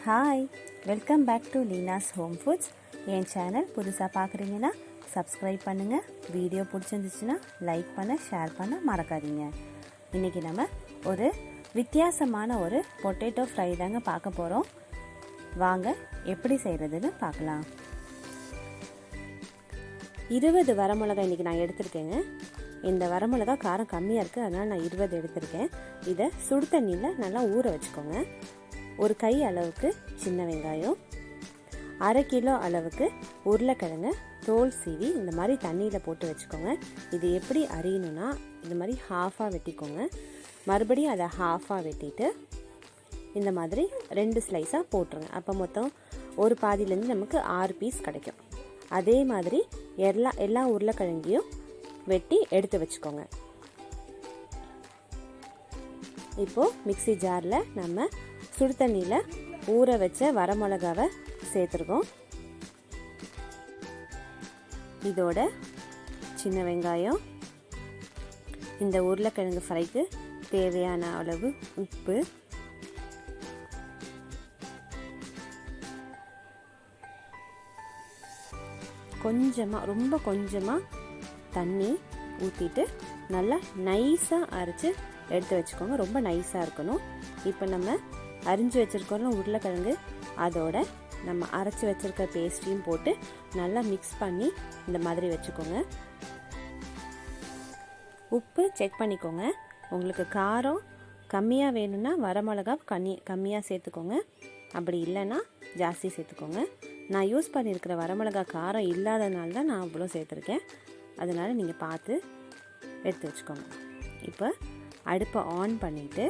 Hi, welcome back to Leena's home foods. என் channel புதுசாக பார்க்குறீங்கன்னா சப்ஸ்கிரைப் பண்ணுங்கள். வீடியோ பிடிச்சிருந்துச்சுன்னா லைக் பண்ண, ஷேர் பண்ண மறக்காதீங்க. இன்றைக்கி நம்ம ஒரு வித்தியாசமான ஒரு பொட்டேட்டோ ஃப்ரை தாங்க பார்க்க போகிறோம். வாங்க எப்படி செய்கிறதுன்னு பார்க்கலாம். 20 வரமிளகாய் இன்றைக்கி நான் எடுத்திருக்கேங்க. இந்த வரமிளகா காரம் கம்மியாக இருக்குது, அதனால் நான் 20 எடுத்திருக்கேன். இதை சுடு தண்ணியில் நல்லா ஊற வச்சுக்கோங்க. ஒரு கை அளவுக்கு சின்ன வெங்காயம், 1/2 கிலோ அளவுக்கு உருளைக்கிழங்கு தோல் சீவி இந்த மாதிரி தண்ணியில் போட்டு வச்சுக்கோங்க. இது எப்படி அரியணும்னா இந்த மாதிரி ஹாஃபாக வெட்டிக்கோங்க. மறுபடியும் அதை ஹாஃபாக வெட்டிட்டு இந்த மாதிரி 2 ஸ்லைஸாக போட்டுருங்க. அப்போ மொத்தம் ஒரு பாதியிலேருந்து நமக்கு 6 பீஸ் கிடைக்கும். அதே மாதிரி எல்லா உருளைக்கிழங்கையும் வெட்டி எடுத்து வச்சுக்கோங்க. இப்போது மிக்ஸி ஜாரில் நம்ம சுடு தண்ணியில் ஊற வச்ச வரமிளகாவை சேர்த்துருக்கோம். இதோட சின்ன வெங்காயம், இந்த உருளைக்கிழங்கு ஃப்ரைக்கு தேவையான அளவு உப்பு, ரொம்ப கொஞ்சமாக தண்ணி ஊற்றிட்டு நல்லா நைஸாக அரைச்சி எடுத்து வச்சுக்கோங்க. ரொம்ப நைஸாக இருக்கணும். இப்போ நம்ம அரிஞ்சு வச்சுருக்கோம்ல உருளைக்கிழங்கு, அதோட நம்ம அரைச்சி வச்சுருக்க பேஸ்ட்டையும் போட்டு நல்லா மிக்ஸ் பண்ணி இந்த மாதிரி வச்சுக்கோங்க. உப்பு செக் பண்ணிக்கோங்க. உங்களுக்கு காரம் கம்மியாக வேணும்னா வரமிளகா கம்மியாக சேர்த்துக்கோங்க. அப்படி இல்லைன்னா ஜாஸ்தி சேர்த்துக்கோங்க. நான் யூஸ் பண்ணியிருக்கிற வரமிளகா காரம் இல்லாதனால தான் நான் அவ்வளோ சேர்த்துருக்கேன். அதனால் நீங்கள் பார்த்து எடுத்து வச்சுக்கோங்க. இப்போ அடுப்பை ஆன் பண்ணிவிட்டு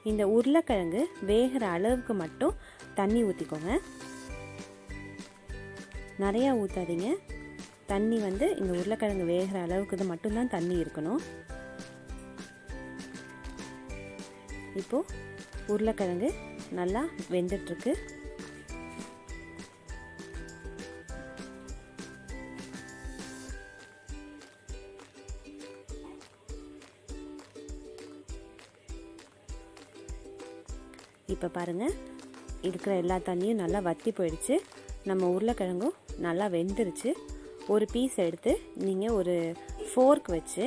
இந்த உருளைக்கிழங்கு வேகிற அளவுக்கு மட்டும் தண்ணி ஊற்றிக்கோங்க. நிறையா ஊற்றாதீங்க. தண்ணி இந்த உருளைக்கிழங்கு வேகிற அளவுக்கு மட்டும்தான் தண்ணி இருக்கணும். இப்போது உருளைக்கிழங்கு நல்லா வெந்துட்டுருக்கு. இப்போ பாருங்கள், இருக்கிற எல்லா தண்ணியும் நல்லா வற்றி போயிடுச்சு. நம்ம உருளைக்கிழங்கும் நல்லா வெந்துருச்சு. ஒரு பீஸ் எடுத்து நீங்கள் ஒரு ஃபோர்க் வச்சு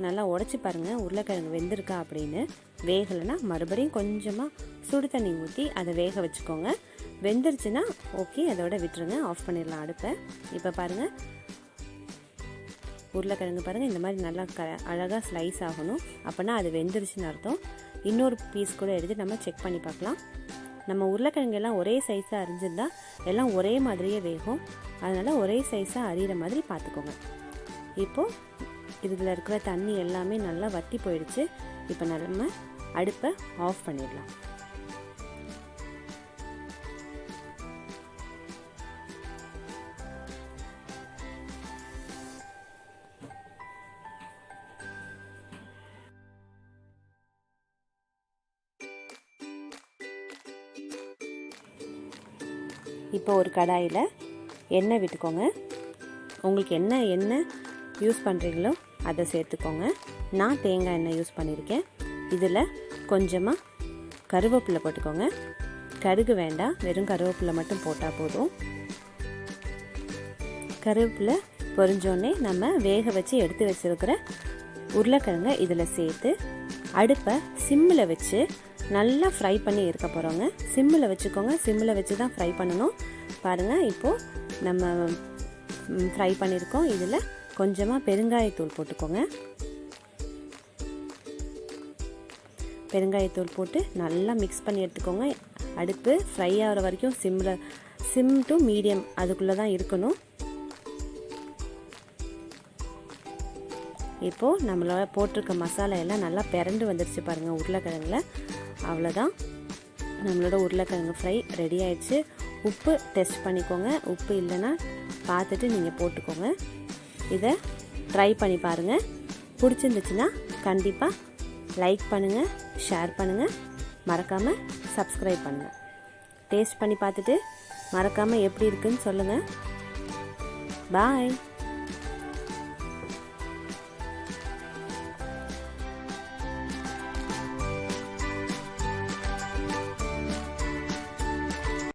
நல்லா உடச்சி பாருங்கள் உருளைக்கிழங்கு வெந்திருக்கா அப்படின்னு. வேகலைன்னா மறுபடியும் கொஞ்சமாக சுடு தண்ணி ஊற்றி அதை வேக வச்சுக்கோங்க. வெந்துருச்சுன்னா ஓகே, அதோட விட்டுருங்க, ஆஃப் பண்ணிடலாம் அடுப்பை. இப்போ பாருங்கள், உருளைக்கிழங்கு பாருங்கள் இந்த மாதிரி நல்லா அழகாக ஸ்லைஸ் ஆகணும். அப்போனா அது வெந்துருச்சுன்னு அர்த்தம். இன்னொரு பீஸ் கூட எடுத்து நம்ம செக் பண்ணி பார்க்கலாம். நம்ம உருளைக்கிழங்கு எல்லாம் ஒரே சைஸாக அரிஞ்சிருந்தால் எல்லாம் ஒரே மாதிரியே வேகும். அதனால் ஒரே சைஸாக அரியிற மாதிரி பார்த்துக்கோங்க. இப்போது இதில் இருக்கிற தண்ணி எல்லாமே நல்லா வற்றி போயிடுச்சு. இப்போ நம்ம அடுப்பை ஆஃப் பண்ணிடலாம். இப்போ ஒரு கடாயில் எண்ணெய் விட்டுக்கோங்க. உங்களுக்கு என்ன எண்ணெய் யூஸ் பண்ணுறீங்களோ அதை சேர்த்துக்கோங்க. நான் தேங்காய் எண்ணெய் யூஸ் பண்ணியிருக்கேன். இதில் கொஞ்சமாக கருவேப்பிலை போட்டுக்கோங்க. கடுகு வேண்டாம், வெறும் கருவேப்பிலை மட்டும் போட்டால் போதும். கருவேப்பிலை பொரிஞ்சோடனே நம்ம வேக வச்சு எடுத்து வச்சுருக்கிற உருளைக்கிழங்கை இதில் சேர்த்து அடுப்பை சிம்மில் வச்சு நல்லா ஃப்ரை பண்ணி இருக்க போகிறோங்க. சிம்மில் வச்சுக்கோங்க. சிம்மில் வச்சு தான் ஃப்ரை பண்ணணும். பாருங்கள், இப்போது நம்ம ஃப்ரை பண்ணியிருக்கோம். இதில் கொஞ்சமாக பெருங்காயத்தூள் போட்டுக்கோங்க. பெருங்காயத்தூள் போட்டு நல்லா மிக்ஸ் பண்ணி எடுத்துக்கோங்க. அடுப்பு ஃப்ரை ஆகிற வரைக்கும் சிம் டு மீடியம் அதுக்குள்ளே தான் இருக்கணும். இப்போது நம்மளோட போட்டிருக்க மசாலா எல்லாம் நல்லா பிறண்டு வந்துடுச்சு பாருங்கள் உருளைக்கிழங்குல. அவ்வளோதான், நம்மளோட உருளைக்கிழங்கு ஃப்ரை ரெடி ஆயிடுச்சு. உப்பு டெஸ்ட் பண்ணிக்கோங்க. உப்பு இல்லைன்னா பார்த்துட்டு நீங்கள் போட்டுக்கோங்க. இதை ட்ரை பண்ணி பாருங்கள். பிடிச்சிருந்துச்சுன்னா கண்டிப்பாக லைக் பண்ணுங்கள், ஷேர் பண்ணுங்கள், மறக்காமல் சப்ஸ்கிரைப் பண்ணுங்கள். டேஸ்ட் பண்ணி பார்த்துட்டு மறக்காமல் எப்படி இருக்குன்னு சொல்லுங்கள். பாய்.